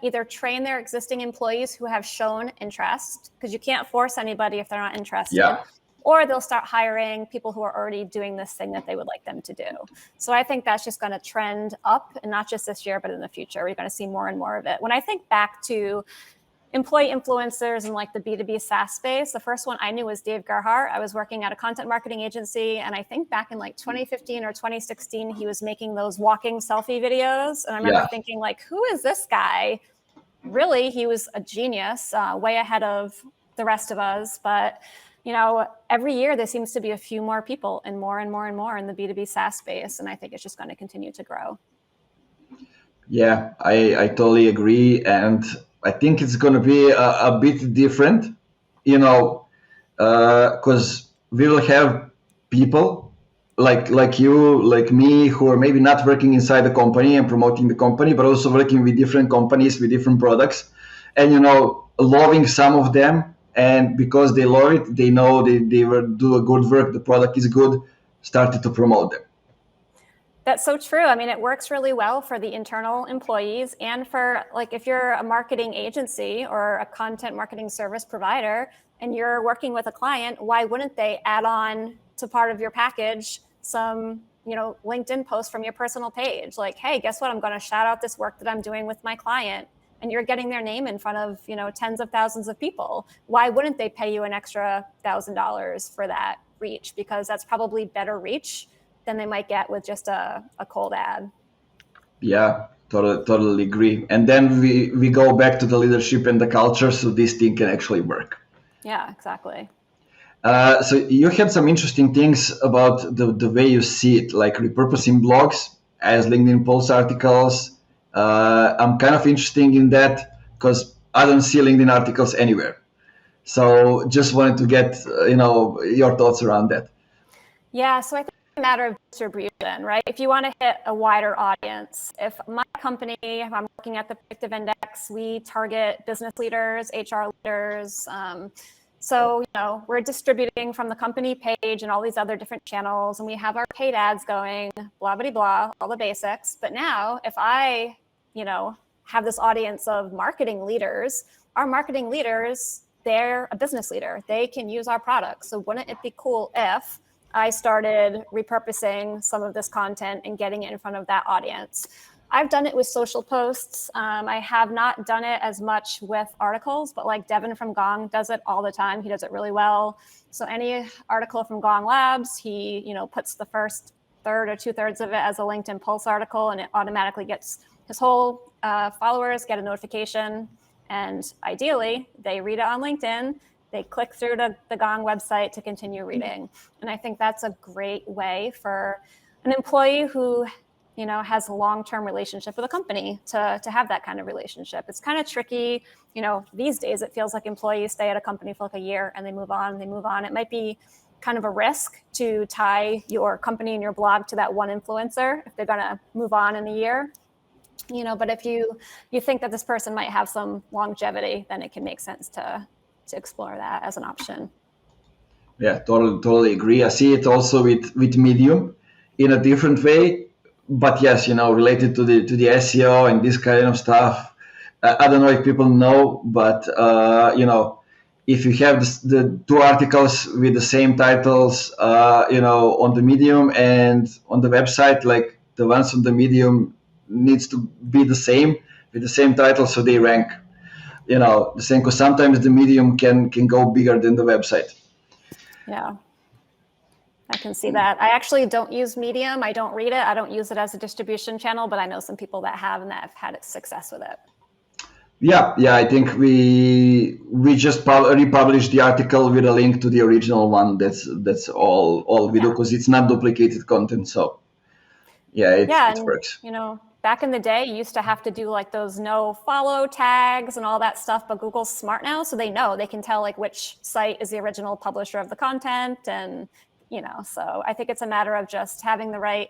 either train their existing employees who have shown interest, because you can't force anybody if they're not interested, or they'll start hiring people who are already doing this thing that they would like them to do. So I think that's just going to trend up, and not just this year, but in the future. We're going to see more and more of it. When I think back to employee influencers in like the B2B SaaS space, the first one I knew was Dave Gerhardt. I was working at a content marketing agency, and I think back in like 2015 or 2016, he was making those walking selfie videos. And I remember thinking, like, who is this guy? Really, he was a genius, way ahead of the rest of us. But every year there seems to be a few more people and more and more and more in the B2B SaaS space. And I think it's just going to continue to grow. Yeah, I totally agree. And I think it's going to be a bit different, because we will have people like you, like me, who are maybe not working inside the company and promoting the company, but also working with different companies with different products, and loving some of them. And because they love it, they know they will do a good work, the product is good, started to promote them. That's so true. I mean, it works really well for the internal employees, and for, like, if you're a marketing agency or a content marketing service provider and you're working with a client, why wouldn't they add on to part of your package some, LinkedIn post from your personal page? Like, hey, guess what? I'm going to shout out this work that I'm doing with my client. And you're getting their name in front of, tens of thousands of people. Why wouldn't they pay you an extra $1,000 for that reach? Because that's probably better reach than they might get with just a cold ad. Yeah, totally agree. And then we go back to the leadership and the culture, so this thing can actually work. Yeah, exactly. So you had some interesting things about the way you see it, like repurposing blogs as LinkedIn Pulse articles. I'm kind of interested in that because I don't see LinkedIn articles anywhere. So just wanted to get your thoughts around that. Yeah, so I think it's a matter of distribution, right? If you want to hit a wider audience, if my company, if I'm looking at the predictive index, we target business leaders, HR leaders. So, we're distributing from the company page and all these other different channels, and we have our paid ads going, blah, blah, blah, all the basics. But now if I, have this audience of marketing leaders, our marketing leaders, they're a business leader. They can use our products. So wouldn't it be cool if I started repurposing some of this content and getting it in front of that audience? I've done it with social posts. I have not done it as much with articles, but like Devin from Gong does it all the time. He does it really well. So any article from Gong Labs, he, puts the first third or 2/3 of it as a LinkedIn Pulse article, and it automatically gets his whole followers get a notification. And ideally, they read it on LinkedIn. They click through to the Gong website to continue reading. And I think that's a great way for an employee who, has a long-term relationship with a company to have that kind of relationship. It's kind of tricky. These days it feels like employees stay at a company for like a year and they move on. It might be kind of a risk to tie your company and your blog to that one influencer if they're going to move on in a year. But if you think that this person might have some longevity, then it can make sense to explore that as an option. Yeah, totally agree. I see it also with Medium in a different way, but yes, related to the SEO and this kind of stuff. I don't know if people know, but if you have the two articles with the same titles, on the Medium and on the website, like the ones on the Medium needs to be the same with the same title, so they rank, the same. Because sometimes the Medium can go bigger than the website. Yeah, I can see that. I actually don't use Medium. I don't read it. I don't use it as a distribution channel, but I know some people that have and that have had success with it. Yeah. I think we just republished the article with a link to the original one. That's all we do, because it's not duplicated content. So it works. Back in the day, you used to have to do like those no follow tags and all that stuff, but Google's smart now, so they can tell like which site is the original publisher of the content, and so I think it's a matter of just having the right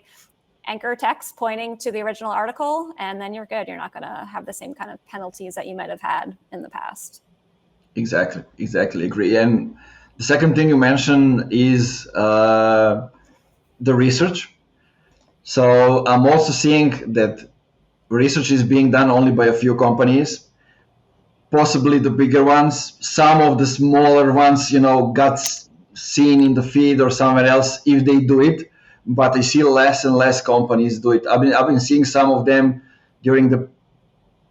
anchor text pointing to the original article, and then you're good. You're not going to have the same kind of penalties that you might have had in the past. Exactly agree. And the second thing you mentioned is the research. So I'm also seeing that research is being done only by a few companies, possibly the bigger ones. Some of the smaller ones, got seen in the feed or somewhere else if they do it, but I see less and less companies do it. I've been seeing some of them during the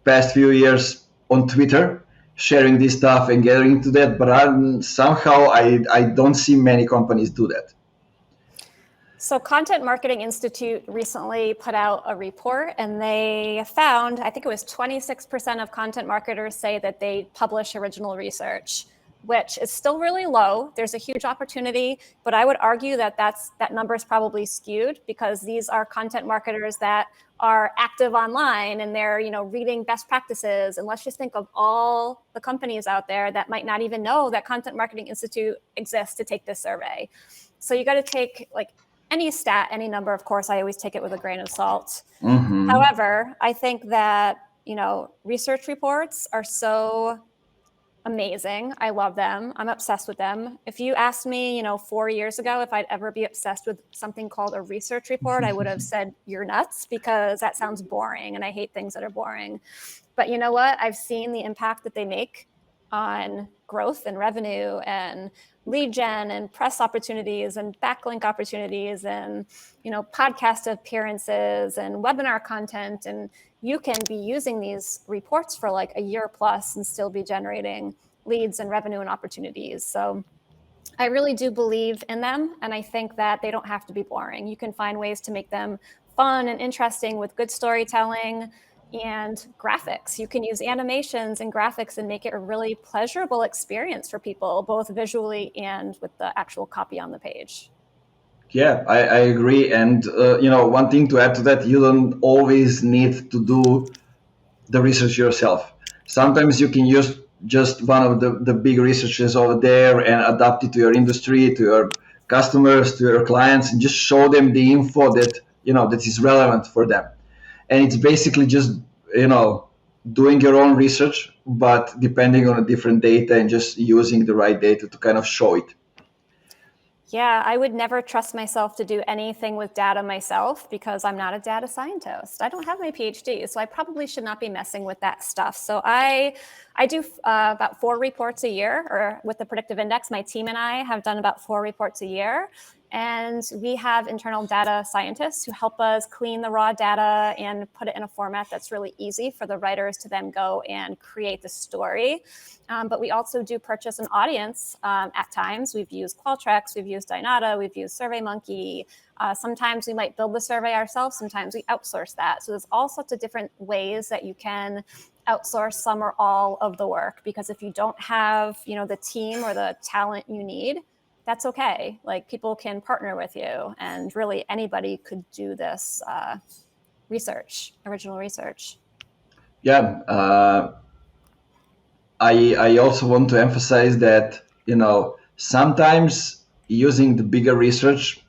past few years on Twitter, sharing this stuff and getting into that, but somehow I don't see many companies do that. So Content Marketing Institute recently put out a report, and they found, I think it was 26% of content marketers say that they publish original research, which is still really low. There's a huge opportunity, but I would argue that that number is probably skewed, because these are content marketers that are active online and they're, reading best practices. And let's just think of all the companies out there that might not even know that Content Marketing Institute exists to take this survey. So you got to take like any stat, any number, of course, I always take it with a grain of salt. Mm-hmm. However, I think that, research reports are so amazing. I love them. I'm obsessed with them. If you asked me, 4 years ago, if I'd ever be obsessed with something called a research report, I would have said you're nuts, because that sounds boring and I hate things that are boring. But you know what? I've seen the impact that they make on growth and revenue and lead gen and press opportunities and backlink opportunities and, podcast appearances and webinar content. And you can be using these reports for like a year plus and still be generating leads and revenue and opportunities. So I really do believe in them. And I think that they don't have to be boring. You can find ways to make them fun and interesting with good storytelling and graphics. You can use animations and graphics and make it a really pleasurable experience for people, both visually and with the actual copy on the page. Yeah, I agree. And, one thing to add to that, you don't always need to do the research yourself. Sometimes you can use just one of the big researches over there and adapt it to your industry, to your customers, to your clients, and just show them the info that, that is relevant for them. And it's basically just, doing your own research, but depending on a different data and just using the right data to kind of show it. Yeah, I would never trust myself to do anything with data myself, because I'm not a data scientist. I don't have my PhD, so I probably should not be messing with that stuff. So I do about 4 reports a year, or with the predictive index, my team and I have done about 4 reports a year. And we have internal data scientists who help us clean the raw data and put it in a format that's really easy for the writers to then go and create the story. But we also do purchase an audience at times. We've used Qualtrics, we've used Dynata, we've used SurveyMonkey. Sometimes we might build the survey ourselves. Sometimes we outsource that. So there's all sorts of different ways that you can outsource some or all of the work, because if you don't have, the team or the talent you need, that's okay. Like, people can partner with you, and really anybody could do this original research. Yeah. I also want to emphasize that, sometimes using the bigger research,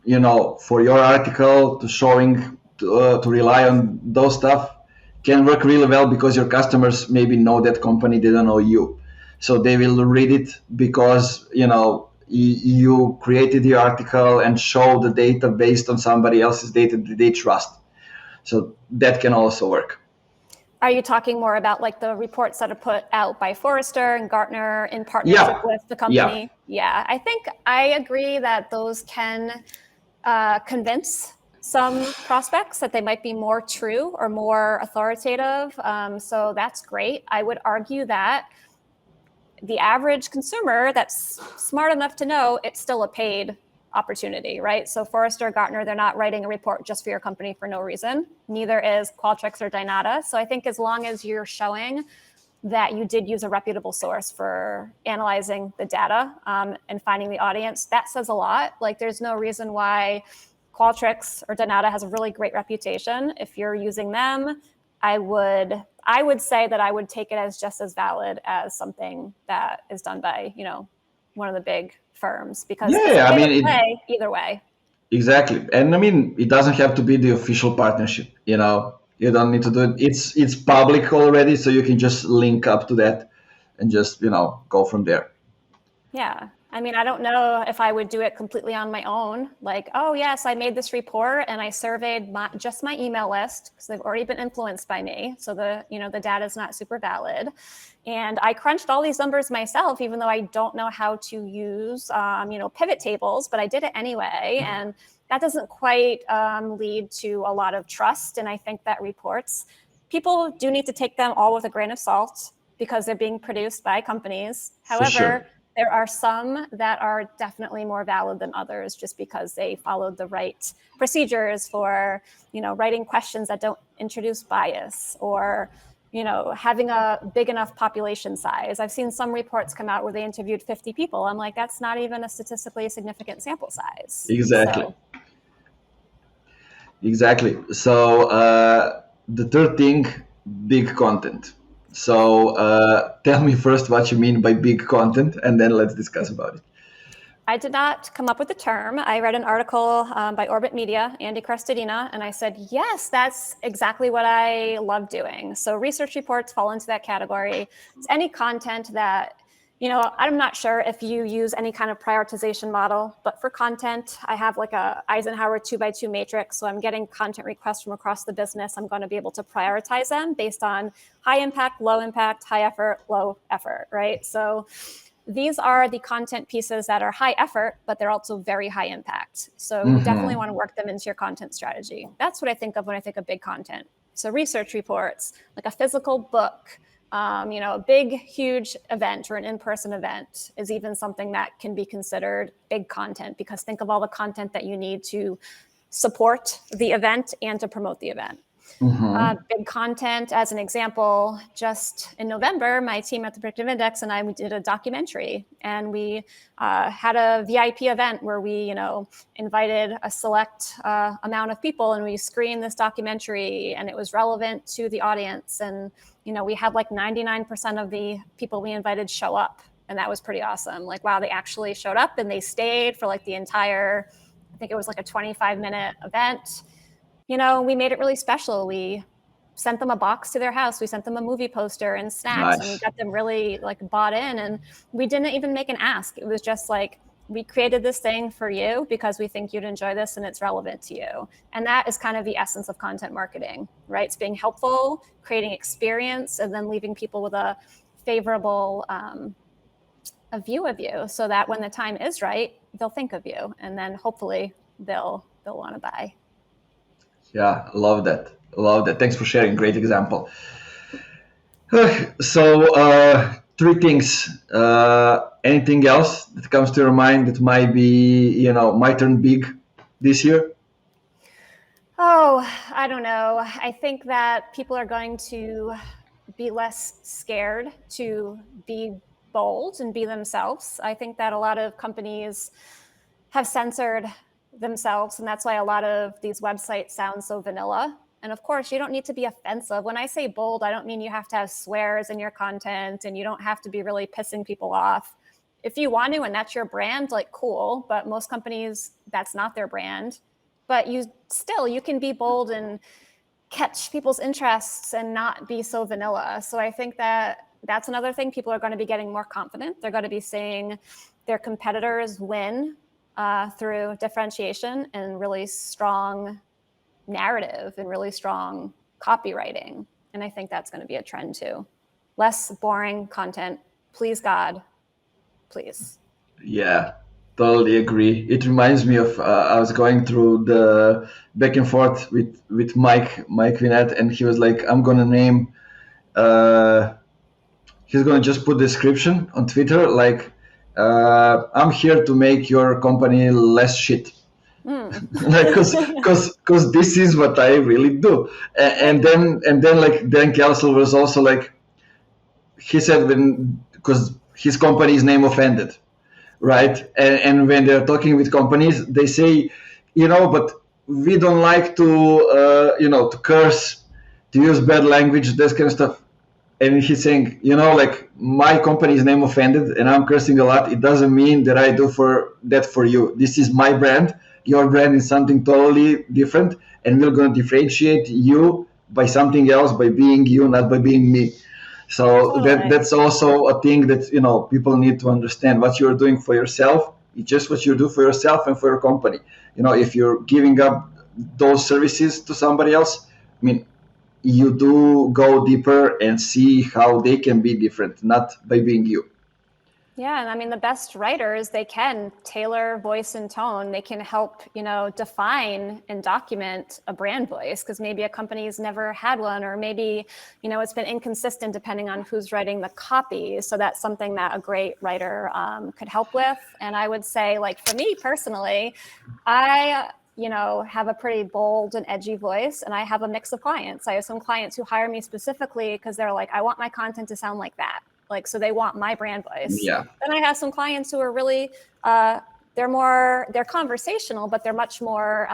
for your article to rely on those stuff can work really well, because your customers maybe know that company, they don't know you. So they will read it because, you created the article and show the data based on somebody else's data that they trust. So that can also work. Are you talking more about like the reports that are put out by Forrester and Gartner in partnership with the company? Yeah, I think I agree that those can convince some prospects that they might be more true or more authoritative. So that's great. I would argue that the average consumer that's smart enough to know it's still a paid opportunity, right? So Forrester or Gartner, they're not writing a report just for your company for no reason. Neither is Qualtrics or Dynata. So I think as long as you're showing that you did use a reputable source for analyzing the data and finding the audience, that says a lot. Like, there's no reason why Qualtrics or Dynata has a really great reputation. If you're using them, I would say that I would take it as just as valid as something that is done by, one of the big firms, because either way. Exactly. And it doesn't have to be the official partnership, you don't need to do it. It's public already, so you can just link up to that and just, go from there. Yeah. I don't know if I would do it completely on my own. Like, oh yes, I made this report and I surveyed just my email list, because they've already been influenced by me. So the data is not super valid. And I crunched all these numbers myself, even though I don't know how to use, pivot tables, but I did it anyway. And that doesn't quite lead to a lot of trust. And I think that reports, people do need to take them all with a grain of salt, because they're being produced by companies. However, there are some that are definitely more valid than others, just because they followed the right procedures for, writing questions that don't introduce bias, or, having a big enough population size. I've seen some reports come out where they interviewed 50 people. I'm like, that's not even a statistically significant sample size. Exactly. So the third thing, big content. So tell me first what you mean by big content, and then let's discuss about it. I did not come up with the term. I read an article by Orbit Media, Andy Crestodina, and I said, yes, that's exactly what I love doing. So research reports fall into that category. It's any content that, I'm not sure if you use any kind of prioritization model, but for content, I have like a Eisenhower 2x2 matrix. So I'm getting content requests from across the business. I'm going to be able to prioritize them based on high impact, low impact, high effort, low effort, right? So these are the content pieces that are high effort, but they're also very high impact. So you definitely want to work them into your content strategy. That's what I think of when I think of big content. So research reports, like a physical book, a big, huge event or an in-person event is even something that can be considered big content, because think of all the content that you need to support the event and to promote the event. Big content, as an example, just in November, my team at the Predictive Index and we did a documentary, and we had a VIP event where we, invited a select amount of people, and we screened this documentary, and it was relevant to the audience. And, we had like 99% of the people we invited show up, and that was pretty awesome. Like, wow, they actually showed up and they stayed for like the entire, I think it was like a 25-minute event. We made it really special. We sent them a box to their house. We sent them a movie poster and snacks, and we got them really like bought in. And we didn't even make an ask. It was just like, we created this thing for you because we think you'd enjoy this and it's relevant to you. And that is kind of the essence of content marketing, right? It's being helpful, creating experience, and then leaving people with a favorable a view of you so that when the time is right, they'll think of you, and then hopefully they'll want to buy. Yeah, love that. Love that. Thanks for sharing. Great example. So, three things. Anything else that comes to your mind that might be, might turn big this year? Oh, I don't know. I think that people are going to be less scared to be bold and be themselves. I think that a lot of companies have censored themselves, and that's why a lot of these websites sound so vanilla. And of course, you don't need to be offensive. When I say bold, I don't mean you have to have swears in your content, and you don't have to be really pissing people off. If you want to, and that's your brand, like, cool. But most companies, that's not their brand. But you can be bold and catch people's interests and not be so vanilla. So I think that that's another thing. People are going to be getting more confident. They're going to be seeing their competitors win through differentiation and really strong narrative and really strong copywriting. And I think that's going to be a trend too. Less boring content. Please, God, please. Yeah, totally agree. It reminds me of I was going through the back and forth with Mike Vinette, and he was like, I'm gonna name. He's gonna just put description on Twitter like, I'm here to make your company less shit. Because this is what I really do. And then like Dan Kelsel was also like, he said because his company's name offended, right? And when they're talking with companies, they say, but we don't like to, to curse, to use bad language, this kind of stuff. And he's saying, like, my company's name offended and I'm cursing a lot. It doesn't mean that I do that for you. This is my brand. Your brand is something totally different, and we're going to differentiate you by something else, by being you, not by being me. So that's also a thing that people need to understand. What you're doing for yourself, it's just what you do for yourself and for your company. If you're giving up those services to somebody else, I mean, you do go deeper and see how they can be different, not by being you. Yeah, and I mean, the best writers, they can tailor voice and tone. They can help, define and document a brand voice, because maybe a company's never had one, or maybe, it's been inconsistent depending on who's writing the copy. So that's something that a great writer could help with. And I would say, like, for me personally, I have a pretty bold and edgy voice, and I have a mix of clients. I have some clients who hire me specifically because they're like, I want my content to sound like that. Like, so they want my brand voice. Yeah. Then I have some clients who are really, they're conversational, but they're much more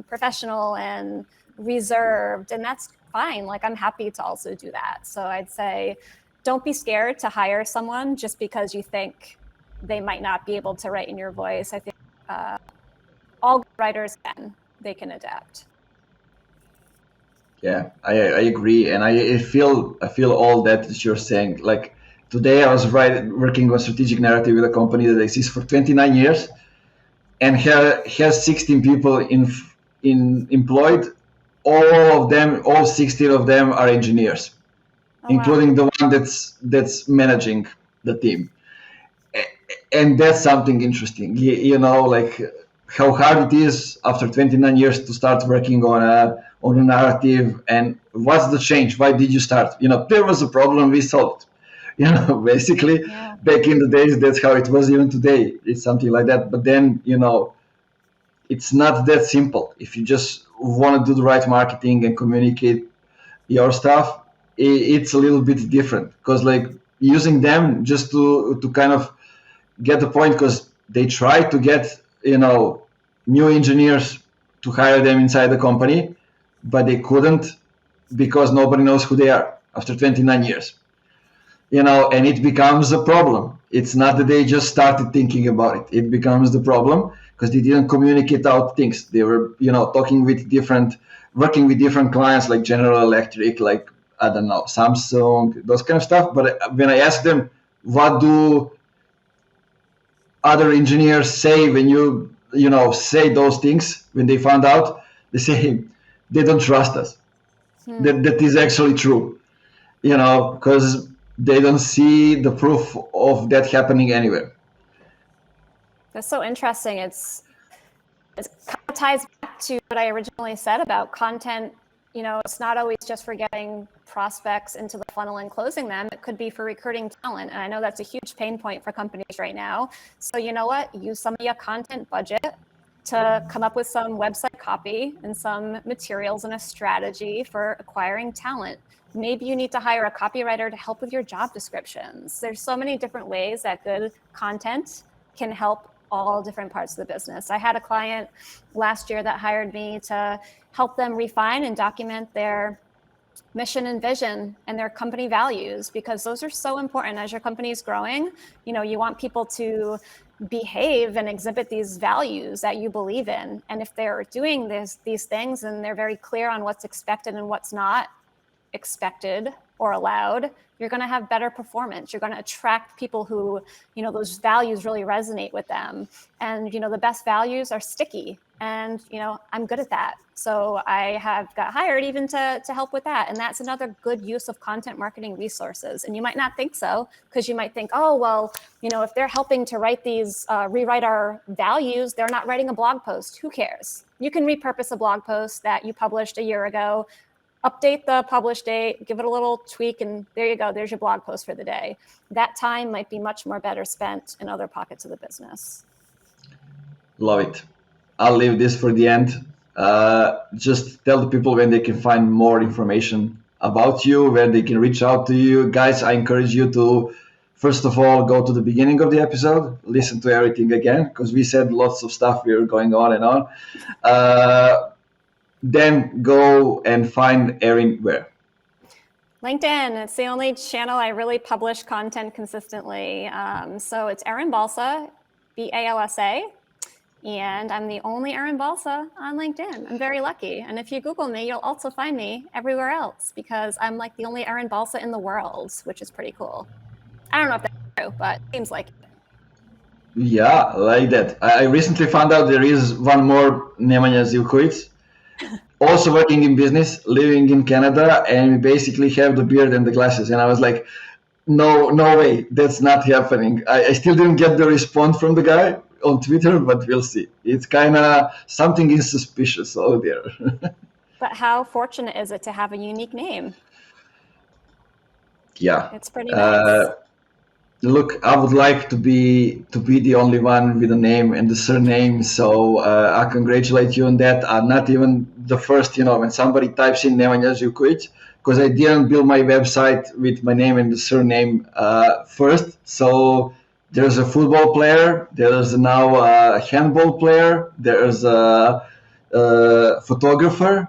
professional and reserved, and that's fine. Like, I'm happy to also do that. So I'd say, don't be scared to hire someone just because you think they might not be able to write in your voice. I think all writers they can adapt. Yeah, I agree, and I feel all that you're saying. Like, today I was working on strategic narrative with a company that exists for 29 years and has 16 people employed. All 16 of them are engineers, including the one that's managing the team. And that's something interesting, like how hard it is after 29 years to start working on a narrative. And what's the change? Why did you start? There was a problem, we solved. Basically, back in the days, that's how it was. Even today, it's something like that. But then, it's not that simple. If you just want to do the right marketing and communicate your stuff, it's a little bit different, because like using them just to kind of get the point, because they try to get new engineers to hire them inside the company, but they couldn't, because nobody knows who they are after 29 years. And it becomes a problem. It's not that they just started thinking about it. It becomes the problem because they didn't communicate out things. They were, working with different clients like General Electric, like, I don't know, Samsung, those kind of stuff. But when I asked them, what do other engineers say when you say those things, when they found out, they say they don't trust us. That is actually true, because they don't see the proof of that happening anywhere. That's so interesting. It kind of ties back to what I originally said about content. It's not always just for getting prospects into the funnel and closing them. It could be for recruiting talent. And I know that's a huge pain point for companies right now. So you know what? Use some of your content budget to come up with some website copy and some materials and a strategy for acquiring talent. Maybe you need to hire a copywriter to help with your job descriptions. There's so many different ways that good content can help all different parts of the business. I had a client last year that hired me to help them refine and document their mission and vision and their company values, because those are so important. As your company is growing, you want people to behave and exhibit these values that you believe in. And if they're doing these things and they're very clear on what's expected and what's not expected or allowed, you're going to have better performance. You're going to attract people who, those values really resonate with them. And, the best values are sticky. And, I'm good at that. So I have got hired even to help with that. And that's another good use of content marketing resources. And you might not think so, because you might think, oh, well, if they're helping to write these, rewrite our values, they're not writing a blog post. Who cares? You can repurpose a blog post that you published a year ago, update the publish date, give it a little tweak, and there you go. There's your blog post for the day. That time might be much more better spent in other pockets of the business. Love it. I'll leave this for the end. Just tell the people when they can find more information about you, where they can reach out to you. Guys, I encourage you to, first of all, go to the beginning of the episode, listen to everything again, because we said lots of stuff. We were going on and on. Then go and find Erin where? LinkedIn. It's the only channel I really publish content consistently. So it's Erin Balsa, Balsa. And I'm the only Erin Balsa on LinkedIn. I'm very lucky. And if you Google me, you'll also find me everywhere else, because I'm like the only Erin Balsa in the world, which is pretty cool. I don't know if that's true, but it seems like it. Yeah, like that. I recently found out there is one more Nemanja Zivkovic, also working in business, living in Canada, and we basically have the beard and the glasses. And I was like, no way, that's not happening. I still didn't get the response from the guy on Twitter, but we'll see. It's kind of something is suspicious over there. But how fortunate is it to have a unique name? Yeah, it's pretty nice. Look, I would like to be the only one with a name and the surname, so I congratulate you on that. I'm not even the first, when somebody types in Nemanja Zivkovic, because I didn't build my website with my name and the surname first. So there's a football player, there's now a handball player, there's a photographer.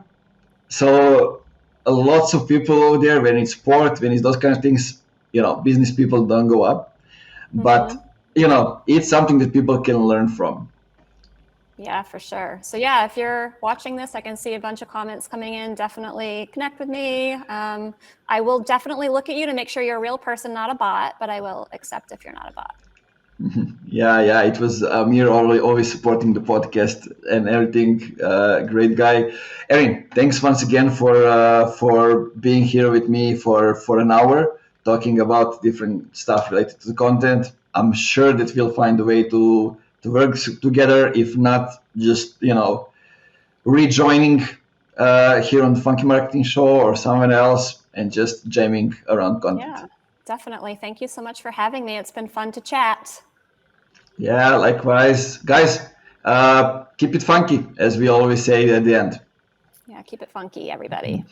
So lots of people over there, when it's sport, when it's those kind of things, business people don't go up. But, it's something that people can learn from. Yeah, for sure. So yeah, if you're watching this, I can see a bunch of comments coming in. Definitely connect with me. I will definitely look at you to make sure you're a real person, not a bot, but I will accept if you're not a bot. Yeah. It was Amir always supporting the podcast and everything. Great guy. Erin, thanks once again for being here with me for an hour, talking about different stuff related to the content. I'm sure that we'll find a way to work together. If not, just rejoining here on the Funky Marketing Show or someone else and just jamming around content. Yeah, definitely. Thank you so much for having me. It's been fun to chat. Yeah, likewise. Guys, keep it funky, as we always say at the end. Yeah, keep it funky, everybody.